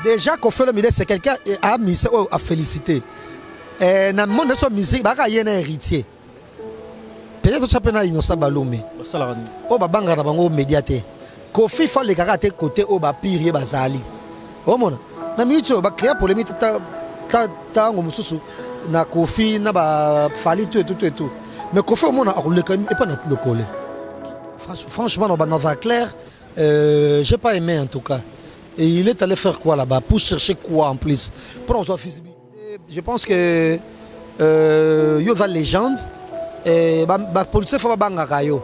Déjà, Kofi Olomide, c'est quelqu'un à féliciter. Dans le monde de la musique, il y a un héritier. Peut-être que tu peux aller dans le Baloumé. Oh, babanga na bango médiaté. Kofi fa le kaka te côté au ba pire bazali. Oh mon. Na minute ba créer polémique ta ngomususu na Kofi na ba fali tout. Mais Kofi au monde a roulé quand même et pas notre le coller. Franchement dans un clair j'ai pas aimé en tout cas. Et il est allé faire quoi là-bas pour chercher quoi en plus pour on soit visibilité. Je pense que Yoza légende et ba police faut ba banga yo.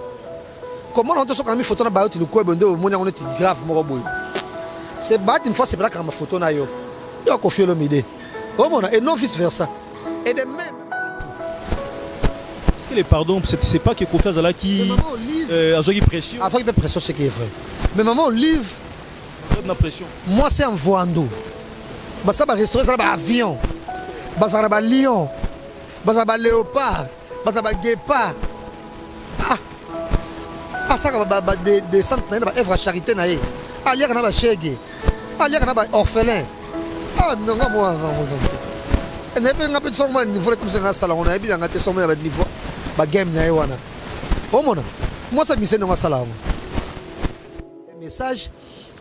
Comment on te sort quand même photo na ba le quoi bende au monde on est grave mo boy. C'est battre une fois c'est pas quand ma photo na yo. Yo Kofi Olomide. Oh mon et non vice versa. Et de même est-ce que les pardons c'est pas que Kofi Azala qui a eu pression. Ah, il pression c'est qui est vrai. Mais maman livre na pression. Moi c'est en voando. Bah ça va restaurant ça va avion. Bah ça va lion. Bah ça va léopard. Bah ça va guépard. Ah ça va des centres na œuvre charité na yé. Ah liaka na ba chege. Ah liaka na ba orphelin. Ah non moi. Et ne peut pas son man niveau comme ça na salon on a bien ngate son man niveau ba game na wana. Oh mon. Moi ça mise na salon.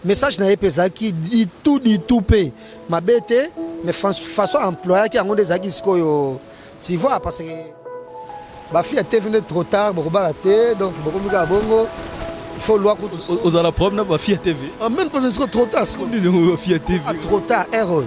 Message na epeza qui dit tout paye. Ma bête mais façon employé qui a des agis koyo. Tu vois parce que ma fille était venue trop tard, donc il faut loin aux la preuve ma fille à TV. Même pas trop tard, c'est ma fille à TV. Trop tard, erreur.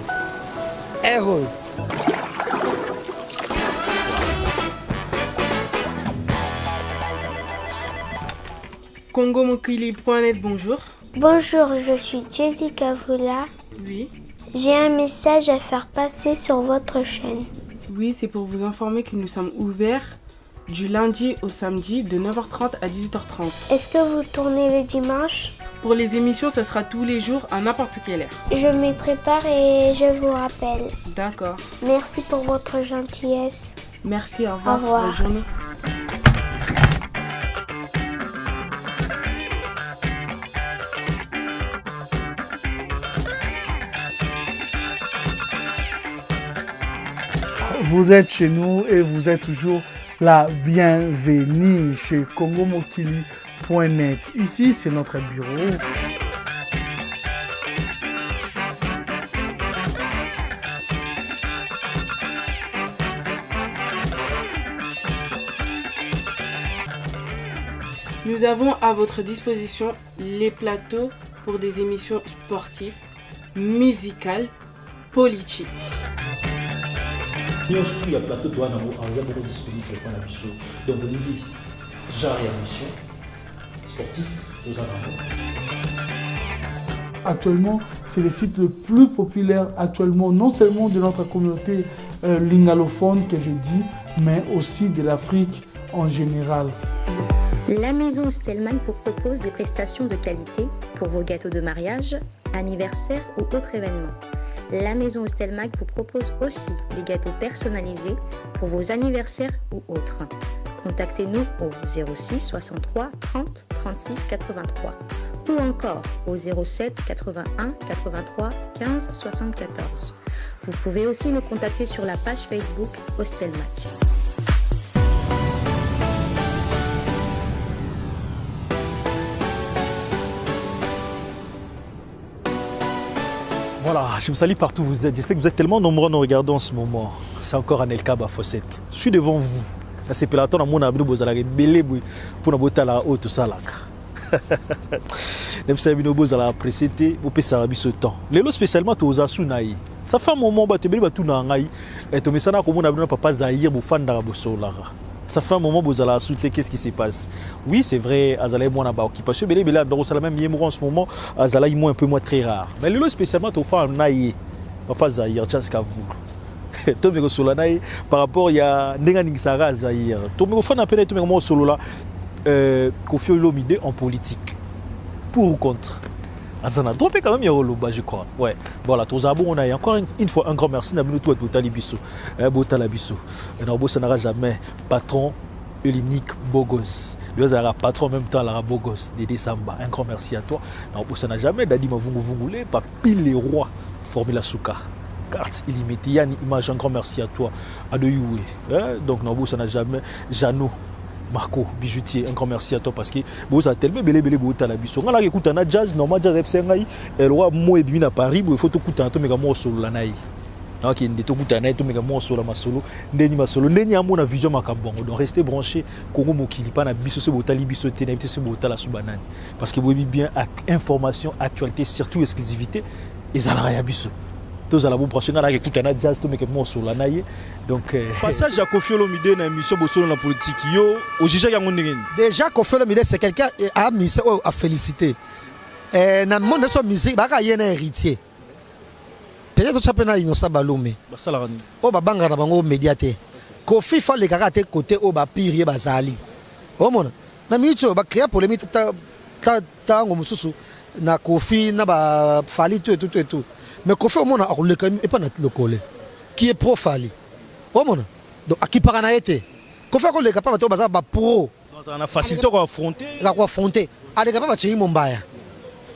Congomokili.net, bonjour. Bonjour, je suis Jessica Vula. Oui. J'ai un message à faire passer sur votre chaîne. Oui, c'est pour vous informer que nous sommes ouverts du lundi au samedi de 9h30 à 18h30. Est-ce que vous tournez le dimanche? Pour les émissions, ça sera tous les jours à n'importe quelle heure. Je m'y prépare et je vous rappelle. D'accord. Merci pour votre gentillesse. Merci, au revoir. Au revoir. Bonne journée. Vous êtes chez nous et vous êtes toujours la bienvenue chez Congomokili.net. Ici, c'est notre bureau. Nous avons à votre disposition les plateaux pour des émissions sportives, musicales, politiques. Nous sommes sur le plateau de Wanamo, on est beaucoup disponible pour la mission. Donc, on dit genre et mission sportif de Wanamo. Actuellement, c'est le site le plus populaire actuellement, non seulement de notre communauté lingalophone que j'ai dit, mais aussi de l'Afrique en général. La maison Stelman vous propose des prestations de qualité pour vos gâteaux de mariage, anniversaire ou autres événements. La maison Stelmag vous propose aussi des gâteaux personnalisés pour vos anniversaires ou autres. Contactez-nous au 06 63 30 36 83 ou encore au 07 81 83 15 74. Vous pouvez aussi nous contacter sur la page Facebook Stelmag. Voilà, je vous salue partout où vous êtes. Je sais que vous êtes tellement nombreux à nous regarder en ce moment. C'est encore Anelka Bafossette. Je suis devant vous. Là, c'est Pélaton, mon abdo, vous allez belé pour nous botter la haute, tout ça là. Vous savez, vous allez apprécier, vous pouvez s'arrêter ce temps. Les lots spécialement, tu as sunaï. Ça fait un moment, tu as tout nangaï. Et tu as mis ça comme on a besoin de papa Zahir, vous fan d'Arabosolara. Ça fait un moment que vous allez souhaiter qu'est-ce qui se passe. Oui, c'est vrai, Azala et moi, on a pas occupation. Mais là, dans le même en ce moment, Azala est un peu moins très rare. Mais le lot spécialement, tu as fait un naïe. Papa Zahir, chance qu'à vous. Tu as sur la naïe par rapport à Nenganing Sarah Zahir. Tu as fait un peu de solo là. Kofi Olomide en politique. Pour ou contre? Azana trompé quand même Yoroloba, je crois. Ouais. Voilà, tous abos, on a encore une fois un grand merci à nous tous Botalibiso. Botalabiso. Nabo ça n'aura jamais patron Elinik Bogos. Lui a patron en même temps la Bogos Dédé Samba. Un grand merci à toi. Nabo ça n'a jamais d'Adi Mavungu Vungulé, pas pile les rois Formula Souka. Carte illimitée. Yann, image, un grand merci à toi. À de Youé. Donc, non, ça n'a jamais. Jeannot, Marco, bijoutier, un grand merci à toi parce que vous avez tellement belé à la biso. On a écouté un jazz, normal, jazz FCNI. Et le roi, moi, est à Paris. Il faut tout écouter un peu, mais moi, sur la naï. Donc, il y a des gens qui ont solo, solo. Il y a une vision macabon. Donc, restez branchés. Congo Mokili, pas na biso se botali biso te na biso se botala subanani. Parce que vous avez bien information, actualité, surtout exclusivité. Et ça n'a rien biso. Tous à la bonne prochaine, là, écoute un jazz, tout mais que moi sur la naïe. Donc, passage à Kofi Olomide dans l'émission Bossolo dans la politique. Yo, au Jija Yangondengen. Déjà, Kofi Olomide, c'est quelqu'un à féliciter. Dans le monde de sa musique, il y a un héritier. Peut-être que tu as un innocent Baloumé. Oh, Banga Nabango médiaté. Kofi fait les gars à tes côtés, oh, Piri Bazali. Oh, mon. Na minute, bah, créer polémique, na Kofi, na Fali, tout. Mais Kofi, au monde, il n'est pas notre local. Qui est pro Fali. Oh, mon. Donc, à qui parle en été. Kofi, on est capable de faire pro. On a facilité à affronter. Il a affronté. Il est capable de faire Mombaya.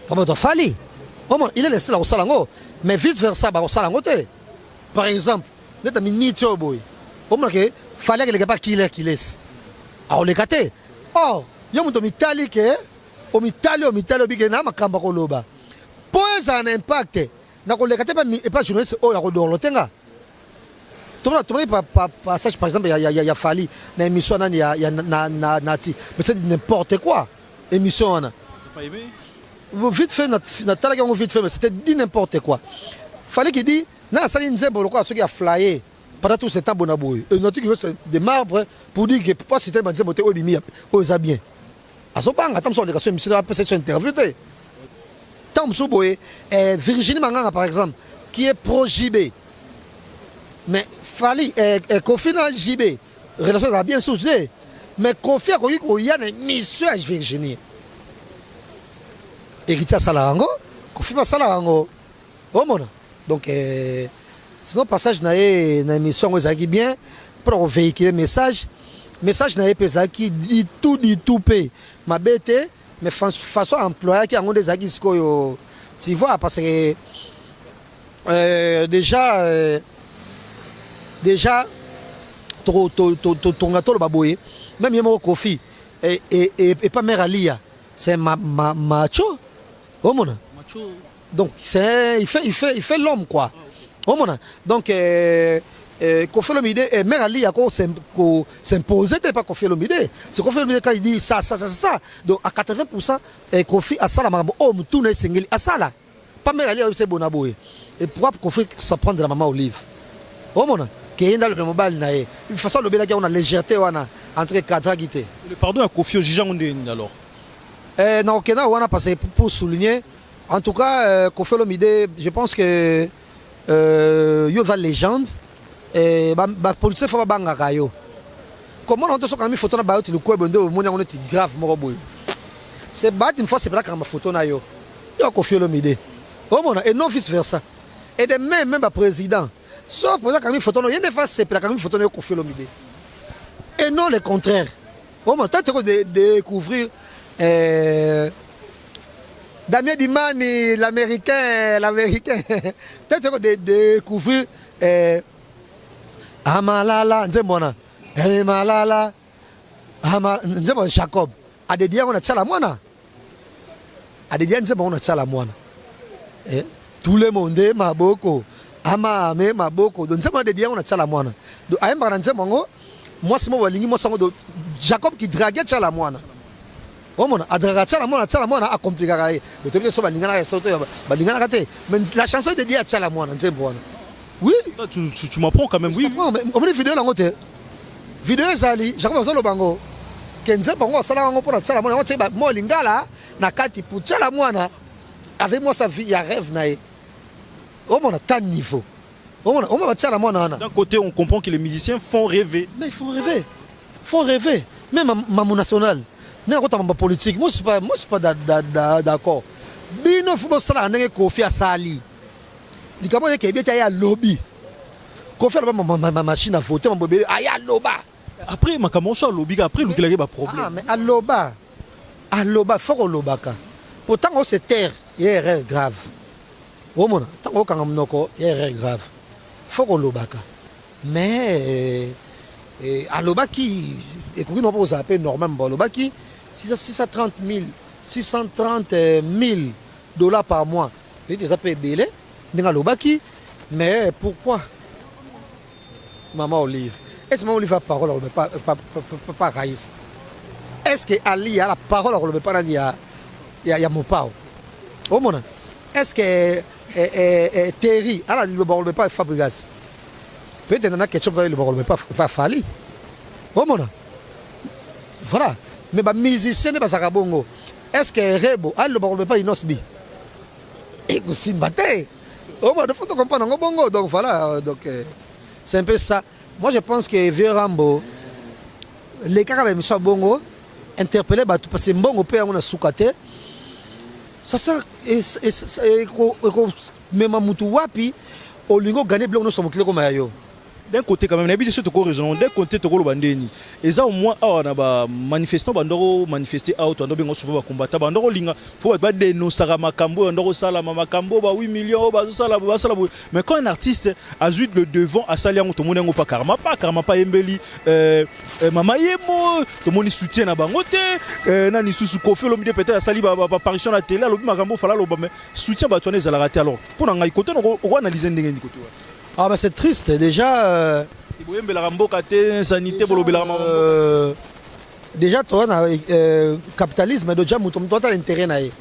Comment tu Fali. Oh, mon. Il est laissé là au Salango. Mais vice versa, au Salango. Par exemple, il y a un minute au boy. Oh, mon. Il fallait que les gars qui laissent. Alors, les gars, oh, il y a un Italie qui est. Au Italie, bigena makamba koloba. Pour un impact. Na ko lekate pas journaliste oh ya ko do lotenga. Tomona passage par exemple il y a Fali na émission nani ya nati mais c'est n'importe quoi émission na. Pas aimé. Vite fait na talaga on vite fait mais c'était dit n'importe quoi. Fallait qu'il dit na sali nzembo lokwa ceux qui a flyé pendant tout ce temps bonaboy. Et notre qui veut des marbres pour dire que pas c'était nzembo te obimi o za bien. Asobanga tamso les gars émission après cette interview. Virginie Manganga par exemple, qui est pro JB. Mais Fali, Kofi na JB, relation a bien soutenu. Mais Kofi a connu qu'il y a une mission à Virginie. Héritier Salarango, Kofi ma Salarango. Oh mon. Donc, sinon, passage na émission aux agis bien, pour véhiculer message na pesa qui dit tout paye. Ma bête. Mais façon employée qui a des agis tu vois parce que déjà ton gâteau le baboye même yemo Kofi et pas mère Alia c'est macho oh mon donc il fait l'homme quoi oh mon donc Kofi Olomide et mère Ali a s'imposer pas Kofi Olomide c'est Kofi Olomide quand il dit ça donc à 80% Kofi a ça la maman oh tout n'est singeli à ça là pas mère Ali c'est bonaboy et pourquoi Kofi ça prend de la maman Olive oh mon qui est dans le mobile na de toute façon le bel on a légèreté on a entre quatre guité le pardon à Kofi au Jija Yangondengen alors non OK on a passé pour souligner en tout cas Kofi Olomide je pense que yo va légende et ba police faut banga kayo comment on te so quand mi photo na ba tu le ko bondo mo na on est grave mo boy c'est bat une fois c'est pas quand ma photo na yo Kofi Olomide oh mon et non vice versa et de même ba président sauf pour ça quand mi photo no y a des fois c'est pas quand mi photo na Kofi Olomide et non le contraire oh mon t'as de découvrir Damien Dimani l'américain t'as de découvrir Amalala nzembona malala nzembo Jacob adedia on a tsala mwana adedia nzembo on a tsala mwana tout le monde maboko ama me maboko donc nzembo adedia on a tsala mwana do ayemba na nzembo ngo moi c'est moi walingi moi sango do Jacob qui draguait tsala mwana o mona adraga tsala mwana a compliqué kaye do tebie so balingana ka soto balingana kate mais la chanson de dia tsala mwana nzembo wana. Oui. Tu m'apprends quand même, oui. On a une vidéo là, vidéo Zali, j'ai commencé le bango. Kenze bango, ça là, on pour la salle, on tient moi lingala, na kati pour la moana. Avec moi, sa vie, il y a rêve naïe. Oh mon a tant de niveau. Oh mon a la moana. D'un côté, on comprend que les musiciens font rêver. Mais ils font rêver. Même Mamou National. N'importe quoi politique. Moi, je suis pas d'accord. Bino faut ça là, on a Kofi à Sali. Il y a un lobby. Kofi a ma machine à voter, mon bébé. Il y a un lobby. Après, ma camonche a lobby. Après, il y a un problème. Ah, mais à lobby. À lobby, il faut que lobby. Pourtant, on se terre. Il y a un rêve grave. au mona tant ko kanga mnoko erreur grave faut qu'on lobaka mais alobaki ekoki no poza pe normal bon lobaki 630 000 dollars par mois et des appels belé ndinga lobaki mais pourquoi maman Olive est-ce que maman Olive a parole pas Raïs est-ce que Ali a la parole on le pas il y a Mopao au mona est-ce que Terry a le parole pas Fabregas peut-être dans quelque chose le parole pas Fali au mona voilà mais ba musicien ba sakabongo est-ce que Rebo a le parole pas Inosbi et que Simbate au mona faut comprendre ngo bongo donc voilà donc c'est un peu ça moi je pense que Vieux Rambo les cas avec Monsieur Bongo interpeller bato parce que mbongo pe on a soukate ça même mutu wapi olingo gagner blanc no somo comme ayo d'un côté quand même na biso to ko raison d'un côté to ko lo bandeni eza au moins awa na ba manifestant bandoko manifester out ndo bengo souvent ba combattant bandoko linga faut ba dénoncer makambo ndoko sala makambo ba 8 millions ba sala mais quand un artiste a eu le devant à salia to monengo pas karma pas embeli mama yemo to moni soutien na bango te na ni susu kofi lo mide peut-être sali ba apparition na télé lo makambo fala lo ba mais soutien ba toné za la raté alors pour na ngai côté on analyser ndenge ni côté. Ah mais c'est triste déjà déjà toi capitalisme déjà muto mto ta intérêt na ye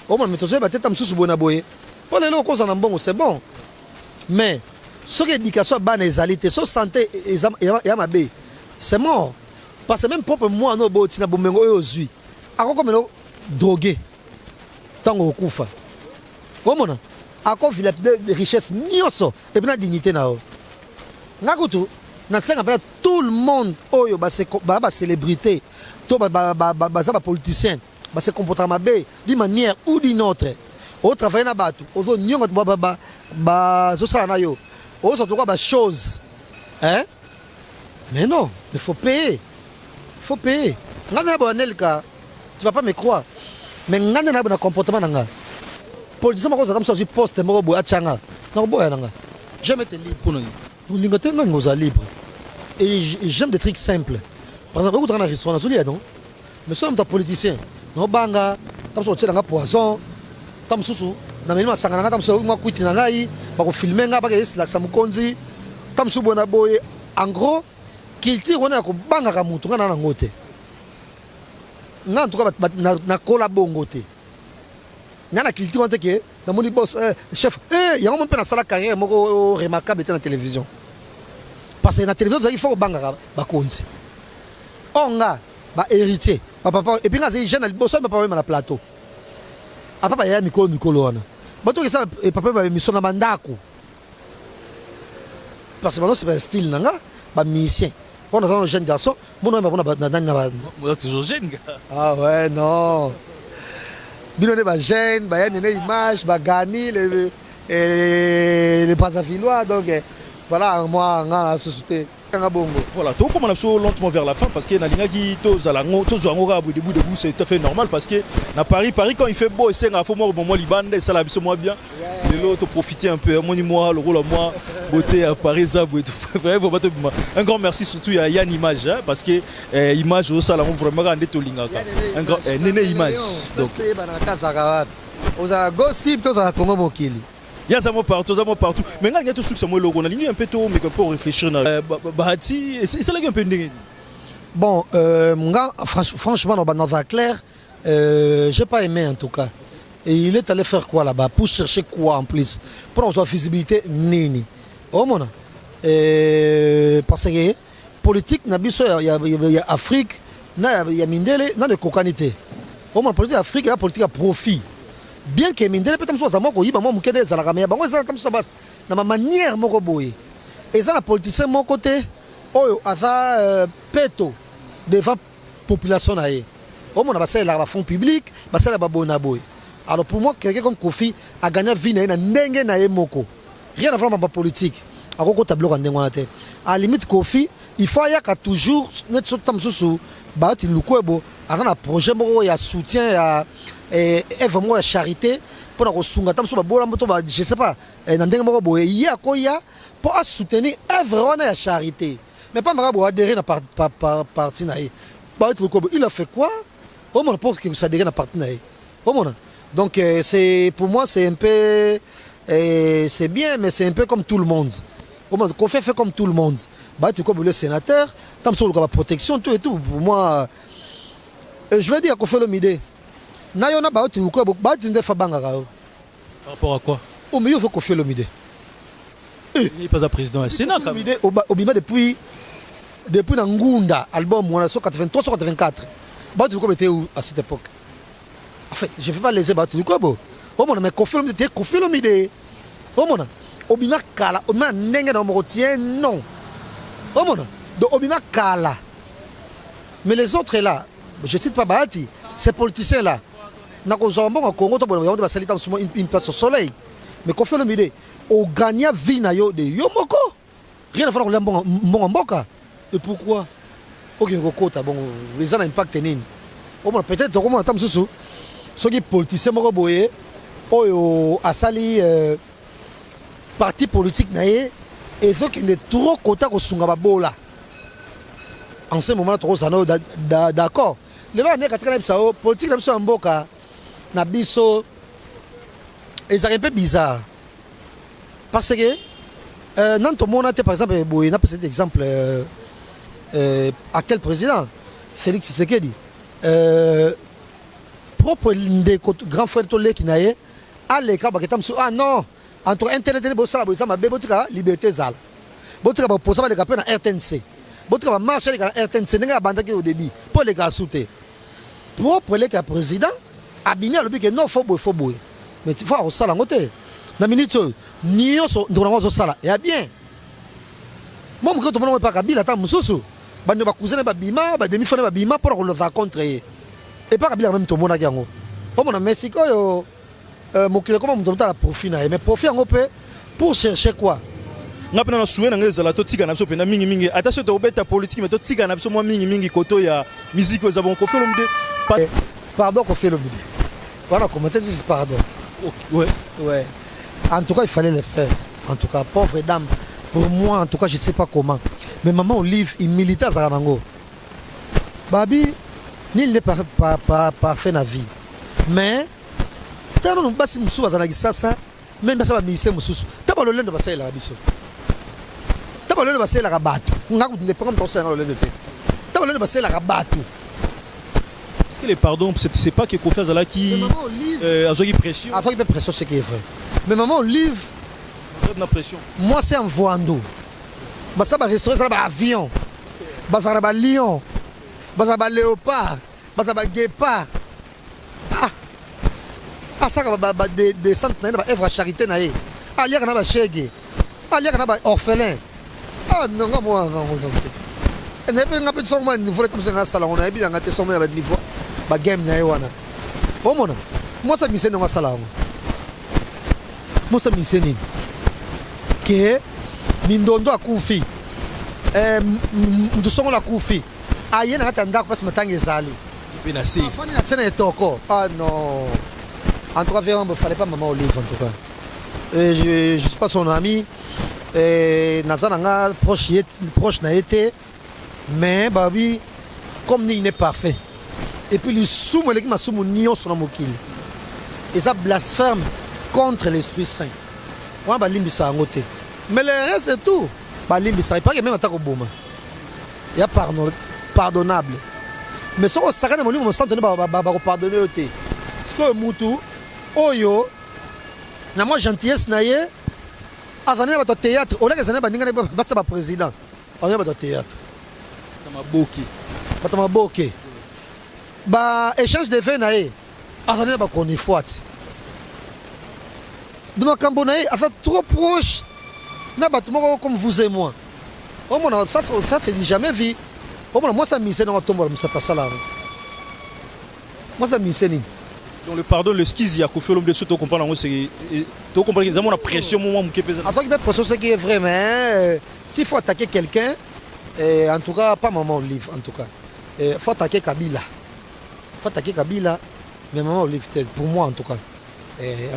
au moins meto so ba teta msusu bona boye pour les locaux en bon c'est bon mais ce que éducation ba na ezalité so santé ya mabe c'est mort parce que même propre moi no boti na bomengo oyo zui akoko melo drogué tango okufa au moins ako vile de richesse nyoso et bien la dignité nao ngakutu na senga pela tout le monde oyo ba célébrité to ba politicien ba se comporter mabe d'une manière ou d'une autre au travail na batu ozo nyonga ba zo sala na yo ozo to ba chose hein mais non il faut payer ngana ba nelka tu vas pas me croire mais ngana na ba comportement nanga politicien moko comme ça sur poste moko bo achanga na boya nanga jamais te libre pour nous lingote ngani ngoza libre et j'aime des trucs simples par exemple quand on a un restaurant sur non mais si on est politicien no banga tam so tshela nga poisson tam susu na meni masanga nga tam so ngwa kwiti na ngai ba ko filmer nga ba ke la samukonzi tam su bona boye en gros culture on a ko banga ka mutu ngana na ngote nga en tout cas na kola bongo te nana culture on te que dans mon boss chef il y a un peu na sala carrière moko remarquable dans la télévision parce que na télévision il faut banga ba konzi onga ba héritier papa et puis nga jeune na boss papa na plateau a papa ya mikolo wana bato que ça et papa ba mission na mandako parce que c'est pas style nanga ba musicien on a un jeune garçon mon nom on toujours jeune gars ah ouais non Binone ba jeune, ba yane ne image, ba gani les Brazzavilllois donc voilà moi on a société voilà tout comme on a so lentement vers la fin parce que na linga qui tozalango tozwango debout c'est tout à fait normal parce que na Paris quand il fait beau c'est nga faut moi libande ça la biso moi bien de l'autre profiter un peu moi le rôle moi beauté à Paris ça un grand merci surtout à Yann Image parce que image au salon vraiment rendre to linga un grand néné image donc aux gossip tous à comment mokili il y a ça partout mais il y a tout succès moi logo na ligne un peu tôt mais pour réfléchir na bahati c'est là un peu ndenge bon franchement dans un clair j'ai pas aimé en tout cas et il est allé faire quoi là-bas pour chercher quoi en plus pour avoir visibilité nini oh mon parce que politique na biso il y a Afrique na il y a mindele na de cocanité oh mon politique Afrique il y a politique à profit bien que mindele peut-être ça moko yiba mo mukede za la kamera bango ça comme ça bas na ma manière moko boye et ça la politicien mon côté oyo aza peto devant population na ye au moins basala la fonds public basala ba bona boy alors pour moi quelqu'un comme Kofi a gagné vie na ndenge na ye moko rien à voir avec la politique à quoi tableau quand ndenge na te à limite Kofi il faut y a toujours net so tam susu ba ti lukwebo a un projet moko ya soutien ya et vraiment la charité pour kosunga tam so ba bola moto ba je sais pas na ndenge moko boye ya koya pour soutenir œuvre wana ya charité mais pas mara bo adhérer na parti na ye ba être ko il a fait quoi au moins pour que ça adhérer na parti na ye au moins donc c'est pour moi c'est un peu c'est bien mais c'est un peu comme tout le monde au moins qu'on fait comme tout le monde ba être comme le sénateur tam so la protection tout et tout pour moi je veux dire qu'on fait le midé na yona ba être ko ba être ndefa banga ka Par rapport à quoi? au milieu faut qu'on fait le midé. Il n'est pas un président du Sénat quand même. Obima depuis Nangunda, album 1983 84. Bah tu était où à cette époque? En fait, je ne fais pas les ébats du Kobo. Oh mon mais confirme le midé. Oh mon Obima Kala, Obima Nenga dans mon non. Oh mon donc Obima Kala. Mais les autres là, je cite pas Bahati, ces politiciens là. Au Congo, une place au soleil. Mais qu'on fait le midé, au gagnant vie na yo de Yomoko. Rien à faire avec mon mboka. Et pourquoi? Ok, bon, les gens impact nini. Peut-être que on attend sous ceux qui politiciens moko boye, oh asali parti politique naie et ceux qui ne trop kota ko sunga babola. En ce moment là, d'accord. Les gens ne katika na politique na biso mboka. Nabiso, et c'est un peu bizarre. Parce que, dans ton monde, par exemple, il y a cet exemple à quel président Félix Tshisekedi. Propre grand frère de l'État qui n'a pas ah non, entre Internet et la liberté zal. Botika va poser les capes dans RTNC. Botika va marcher dans RTNC, n'est-ce pas au début pour les gars sauter. Propre l'État président. Abimé le que non faut boy mais tu vois au sala ngote na minute niyo so ndona zo sala ya bien moi quand on ne pas Kabila ta mususu ba ne ba cousin ba bima ba demi fone ba bima pour le rencontrer et pas Kabila même tout monde yango comme on Mexico yo mokile comme on la profit na mais profit ngo pe pour chercher quoi ngapena na souhait na ngeza la to tika na biso pena mingi attention to beta politique mais to tika na biso mingi koto ya musique aux avons fait le pardon qu'on fait le budget. Voilà, commenter c'est pardon. Ouais. Ouais. En tout cas, il fallait le faire. En tout cas, pauvre dame. Pour moi, en tout cas, je ne sais pas comment. Mais maman Olive, il militait à Zaranango. Babi, il n'est pas parfait dans la vie. Mais, tant que nous passons sous ça, même ça va misser mon sous. T'as pas le lien de passer là, biso. T'as pas le lien de passer là, rabat. On a ne pas comme ton sein le lien de thé. T'as pas le lien de passer là, rabat. Est-ce que les pardons, c'est pas que Kofi Azala qui a eu pression? Avant qu'il y ait pression, c'est qui est vrai. Mais maman Olive, moi c'est un voando. Ça va restaurer, ça va avion. Ça va lion. Ça va léopard. Ça va guépard. Ça va des centres, ça va œuvre à charité. Ah, il y a un chèque. Ah, il y a un orphelin. Ah, non, moi, non. Et ne peut pas être niveau de salon, on a bien gâté son niveau. Ba game na wana. Oh mona. Moi ça mise na masala. Moi ça mise ni. Que mindondo akufi. Ndusongo la kufi. Ayena hata ndako parce matangi ezali. Bina si. Afani na sena etoko. Ah non. En tout cas vraiment il fallait pas maman Olive en tout cas. Je suis pas son ami. Nazana proche na été. Mais babi comme il n'est pas fait. Et puis les soumons les qui soumons nion sur mokil. Et ça blasphème contre l'Esprit Saint. Moi ba limbi ça ngoté. Mais le reste c'est tout. Ba limbi ça pas que même attaque au boma. Il y a pardonnable. Mais ce que ça quand on sent ba pardonner oté. Ce que mutu oyo na moi gentillesse na ye azana ba théâtre, on a que ça ba ninga ba ça ba président. On a ba théâtre. Ça m'a boqué. Bah échange de vin naé attendez ba qu'on y fois de ma cambonaé a fait trop proche na bâtiment comme vous et moi oh mon ça c'est jamais vu oh mon moi ça mise dans tombe ça pas ça là moi ça mise ni donc le pardon le skis ya ko fait l'homme de surtout comprendre c'est tu comprends qu'ils ont la pression moment qui pèse avant qu'il y ait pression c'est qui est vrai mais s'il faut attaquer quelqu'un en tout cas pas maman Olive en tout cas faut attaquer Kabila. Faut attaquer Kabila, mais maman Olive, pour moi en tout cas.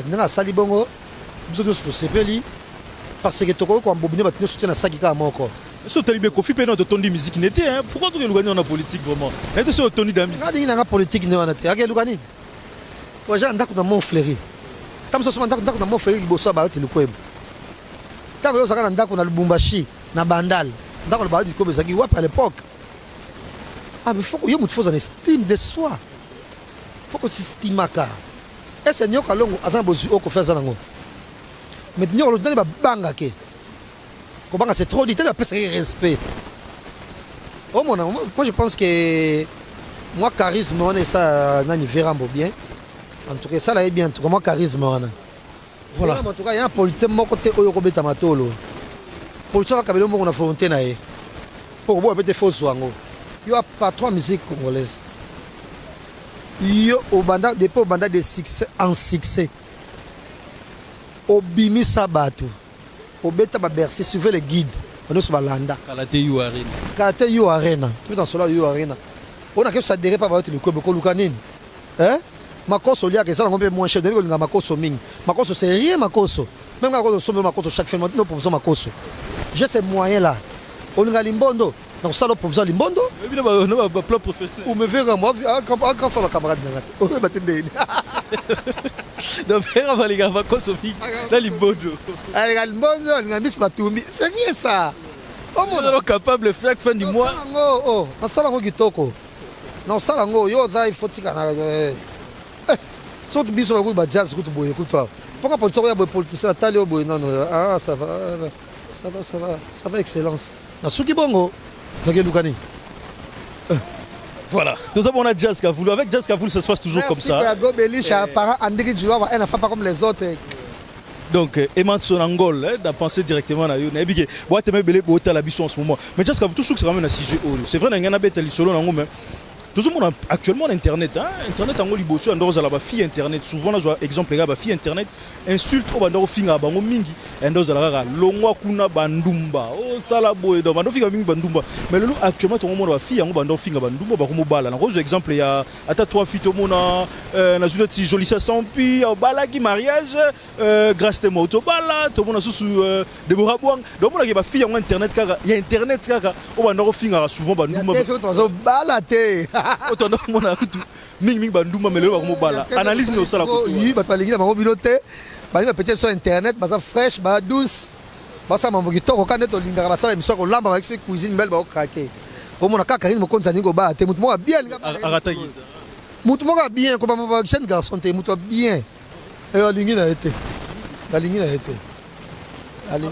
ndenge asali bongo biso nyonso tosepeli parce que tokoki koambobine bato nyonso te na saki kaka moko so tali be kofi pe na totondi musique n'était hein pourquoi tu elukani na politique vraiment na to so tondi da musique ngadingi nanga politique ne wana te ake elukani oja ndako na Mont Fleury tamso soma ndako na Mont Fleury liboso ya bayote likwebo ntango yozaka na ndako na Lubumbashi na Bandal ndako na bayote likwebo ezalaki wapi à l'époque mais faut yo mutu foza na estime de soi faut que sistimaka ese nyoka longo azana bozwi okofia za nango mais nyoko lodani babanga ke kobanga c'est trop dit tellement apesaki respect oh mon amour moi je pense que moi charisme wana esa nani verambo bien en tout cas ça là est bien en tout cas moi charisme wana voilà en tout cas il y a un politique moko te oyo kobeta matolo politique akabelo moko na volonté na ye pour bo bete faux wango yo a pas trois musiques congolaises yo au banda depuis au banda de succès en succès obimi sabato obeta ba Bercy suivez les guides on se balanda Kalate yo arena tout dans cela yo arena on a que ça dérait pas ba le club ko lukanine hein makoso lia que ça on peut moins cher de nga makoso ming makoso c'est rien makoso même quand on somme makoso chaque fin non pour makoso j'ai ces moyens là on nga limbondo donc ça le professeur limbondo ba plan professionnel ou me verra moi quand faire camarade ngati o batende donc faire va les gars makoso ming na limbondo allez limbondo nga miss batumbi c'est rien ça au monde capable de faire fin du mois oh na sala ngo kitoko na sala ngo yo za ifotika na surtout biso ba jazz kutu boye kutu pourquoi politique ya boye politicien tali o boye non ça va excellence na suki bongo Lukani. Voilà, tout ça on a Jazz Kavoulou. Avec Jazz Kavoulou, ça se passe toujours comme ça. Pas comme les autres. Donc, Eman Sonangol, d'en penser directement à Yon. Et ouais, tu m'as belé pour la en ce moment. Mais Jazz Kavoulou, tout ce que ça ramène à CGO. C'est vrai, il y a un abet à l'isolo dans le tout le monde actuellement internet internet en goli bosso andoro za la fille internet souvent là je vois exemple les gars fille internet insulte au bandoro finga bango mingi endo za la longwa kuna bandumba oh sala boy do bandoro finga mingi bandumba mais le actuellement tout le monde va fille en bandoro finga bandumba ba komo bala na rose exemple il y a ata trois filles au monde na zuna ti joli ça sans pi bala qui mariage grâce de moto bala tout le monde sous Deborah Bouang donc on a ba fille en internet kaka il y a internet kaka au bandoro finga souvent bandumba bala te autant mon a tout ming banduma melo ba bala analyse no sala ko oui ba palingi na bango bilote ba ina peut-être sur internet ba ça fraîche ba douce ba ça mambo kitoko kana to lingaka ba ça émission ko lamba ba explique cuisine belle ba o craquer au mona kaka ni mo konza ningo ba te mutu mo bien arata gi mutu mo bien ko ba mo jeune garçon te mutu bien et lingi na été la lingi na été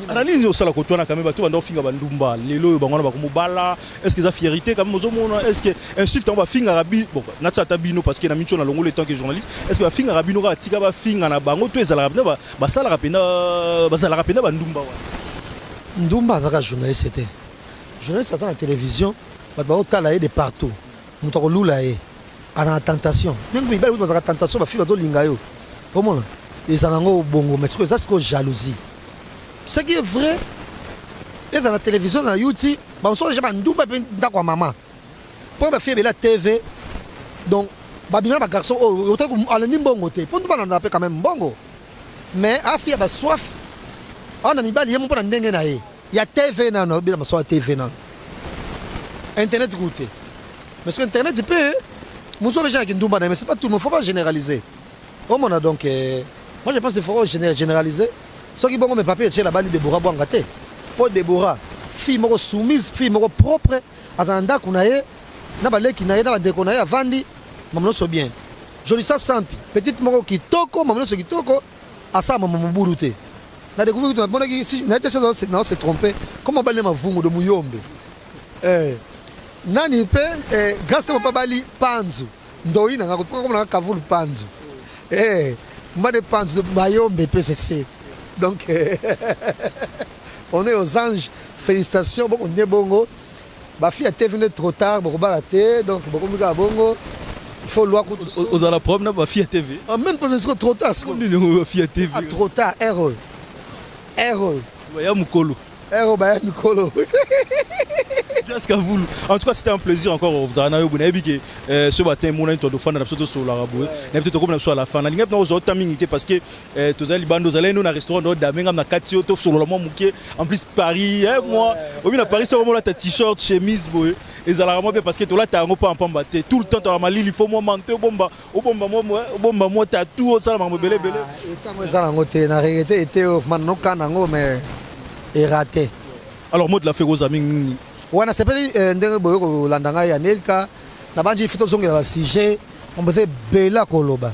analyse au sala ko tona quand même ba to bando finga bandumba lelo bangona ba ko bala est-ce que ça fierté quand même ozomona est-ce que insulte on va finga rabi bon na tsata bino parce que na micho na longo le temps que journaliste est-ce que ba finga rabino ka tika ba finga na bango to ezala rabina ba sala rapena ba sala rapena bandumba wa ndumba zaka journaliste c'était journaliste à la télévision ba ba otala de partout muto ko lula e ana tentation même bi ba zaka tentation ba fi ba zo linga yo comment ezala ngo bongo mais c'est ça c'est jalousie. Ce qui est vrai, et dans la télévision, dans YouTube, on se dit que maman. Pour ma fille, la TV, donc, babina garçon, autant qu'on a ni bongo te. Pour nous, on a quand même bongo. Mais la fille a soif. On a mis bali, il y a TV, non, il y a TV, non. Internet goûté. Parce que Internet, il peut. Nous sommes gens qui nous mais c'est pas tout le monde, il ne faut pas généraliser. Comme on a donc. Moi, je pense qu'il faut généraliser. Ce qui est bon, mes papiers, c'est la balle de Deborah Bouangate. Pour Deborah, fille soumise, fille propre, à Zanda Kounaye, Nabalé Kinaye, Nabade Kounaye, Vandi, maman so bien. Je dis ça simple. Petite Moro qui toko, maman so qui toko, à ça, maman Mourouté. Na découvert que mon qui si n'était ça non c'est trompé. Comment baler ma vungu de Muyombe. Nani pe grâce à Pabali Panzu. Ndoina ngako comme na Kavulu Panzu. Mbade Panzu de Mayombe PCC. Donc, on est aux anges. Félicitations. Bon, on est bongo. Ma fille a été venue trop tard. Bon, donc, bongo. Il faut loin. Aux à la preuve, ma fille a TV. Même pas trop tard. Ma fille a TV. Trop tard. Héros. Héros. Baya Mukolo. Héros, Baya Mukolo. En tout cas, c'était un plaisir encore. Vous avez vu que ce matin, mon ami, tu as fait sur la rabouille. Et peut-être comme sur la fin. La ligne est aux autres parce que tu as les bandes, nous allons un restaurant d'Amengam, na Katio, sur le moment en plus Paris, moi, au milieu de Paris, c'est vraiment là, ta t-shirt, chemise, boy. Et ça la bien parce que là, tu as un peu en pambaté. Tout le temps, tu as ma il faut moi mentir, au bomba, moi, tu as tout, ça, ma belé, belé. Et quand moi, ça, la réalité était au Manokano, mais est raté. Alors, moi, de la fait aux amis. Wana sepeli ndenge boyo kolanda ngai ya Nelka na banji fito zongela ba sujet on peut bela koloba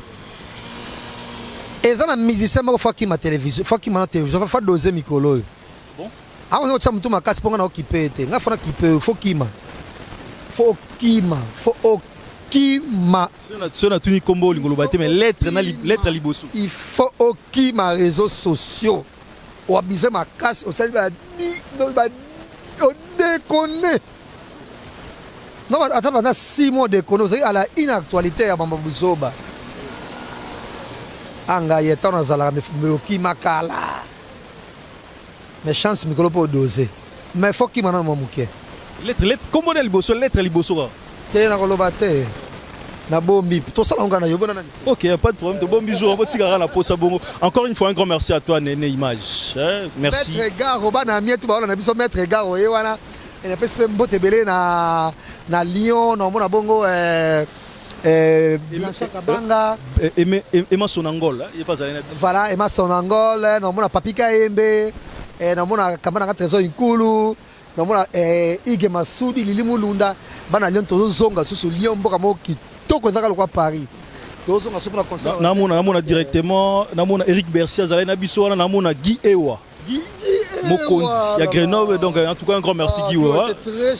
eza na musicien moko faki ma télévision faki ma télévision fa doser mikolo bon ah on tsa mutu makasi ponga na okipe te nga fona kipe fo kima Sona tuni kombo lingoloba te mais lettre liboso il faut okima réseaux sociaux ou abiser makasi au sali ba on déconne. Non, attends, pendant 6 mois de déconne, à la inactualité à Bamba Bouzoba. Anga yetan azala me ki makala. Mais chance mikolo pour doser. Mais faut ki mana momuke. Lettre comment elle bosse lettre liboso. Te na kolobate. Na bombi to sala ngana yobona nani. OK, pas de problème, de bombi jour on tigara la posa bongo. Encore une fois un grand merci à toi Néné Image. Merci. Maître Garo bana mietu ba na biso Maître Garo e wana. Et puis c'est mbote belé na Lyon na mona bongo Blanchard Kabanga Emma Sonangol, il pas allé. Voilà, Emma Sonangol, na mona Papika Embe, na mona Kamana Trésor Inkulu, na mona Ige Masudi Lili Mulunda, bana Lyon tozo zonga susu Lyon mboka moki toko ezaka lokwa Paris. Tozo zonga susu na concert. Na mona directement, na mona Eric Bercia zala na biso wana na mona Guy Ewa. Mokonzi, il y a Grenoble, donc en tout cas un grand merci Guy Ewa.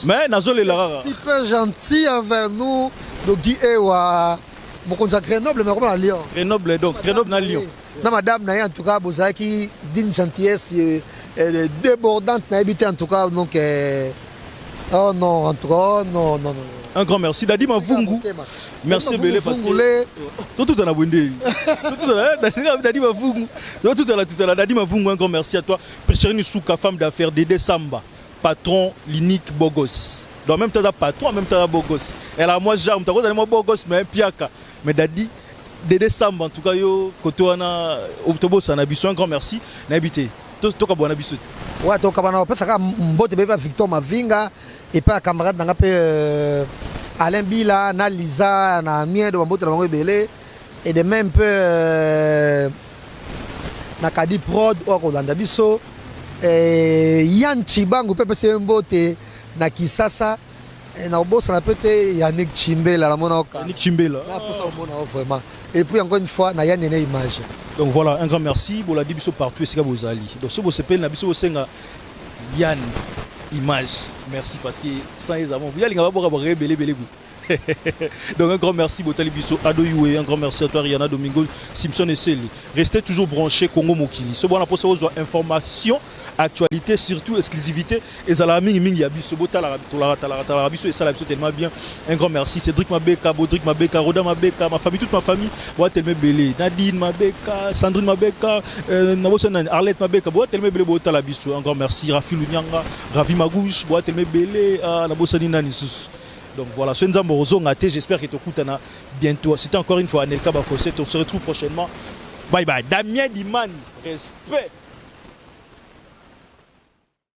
Mais Nazol est là. Super gentil envers nous, donc Guy Ewa. Mokonzi à Grenoble, mais comment à Lyon. Grenoble, donc Grenoble à Lyon. Na madame na en tout cas bozaki d'une gentillesse débordante na habité en tout cas donc oh non en tout cas non. Un grand merci Dadi Mavungu. Merci Belé parce que tout en a bondé. Dadi Mavungu. Tout à la Dadi Mavungu, un grand merci à toi. Préchérine Souka, femme d'affaires Dédé Samba, patron l'unique Bogos. Donc même temps patron, en même temps Bogos. Elle a moi j'aime, tu as moi Bogos mais piaka. Mais Dadi Dédé Samba en tout cas yo Kotoana Octobos en abisso, un grand merci. N'habité. Toka bon abisso. Ouais, toka bana parce que mbote bébé Victor Mavinga et pas camarade dans pe Alain Bila, na Lisa, na Mien de mbote na bango belé et de même peu na Kadi Prod au Kolanda biso Yann Chibango pepe se mbote na Kisasa et na boss na peut-être Yannick Chimbela la mona oka. Yannick Chimbela. Là pour ça mona vraiment. Et puis encore une fois na Yann Néné Image. Donc voilà, un grand merci pour la dibiso partout et c'est vous allez. Donc ce beau s'appelle na biso senga Yann Image. Merci parce que sans les amants, vous allez avoir belé. Donc un grand merci Botali Bisso Adoyoué, un grand merci à toi Rihanna Domingo, Simpson et Célie. Restez toujours branchés Congo Mokili. Ce bon pour savoir information, actualité, surtout exclusivité. Et Zalaming Ming Yabiso Botala Bisso et ça tellement bien. Un grand merci Cédric Mabeka, Bodric Mabeka, Roda Mabeka, ma famille, toute ma famille. Boatelme Belé, Nadine Mabeka, Sandrine Mabeka, Arlette Mabeka, Boatelme Belé Botala Bisso. Un grand merci Rafi Lunyanga, Ravi Magouche, Boatelme Belé, la Bossani Nanissus. Donc voilà, j'espère que tu écoutes bientôt. C'était encore une fois Anelka Bafossé. On se retrouve prochainement. Bye bye. Damien Diman, respect.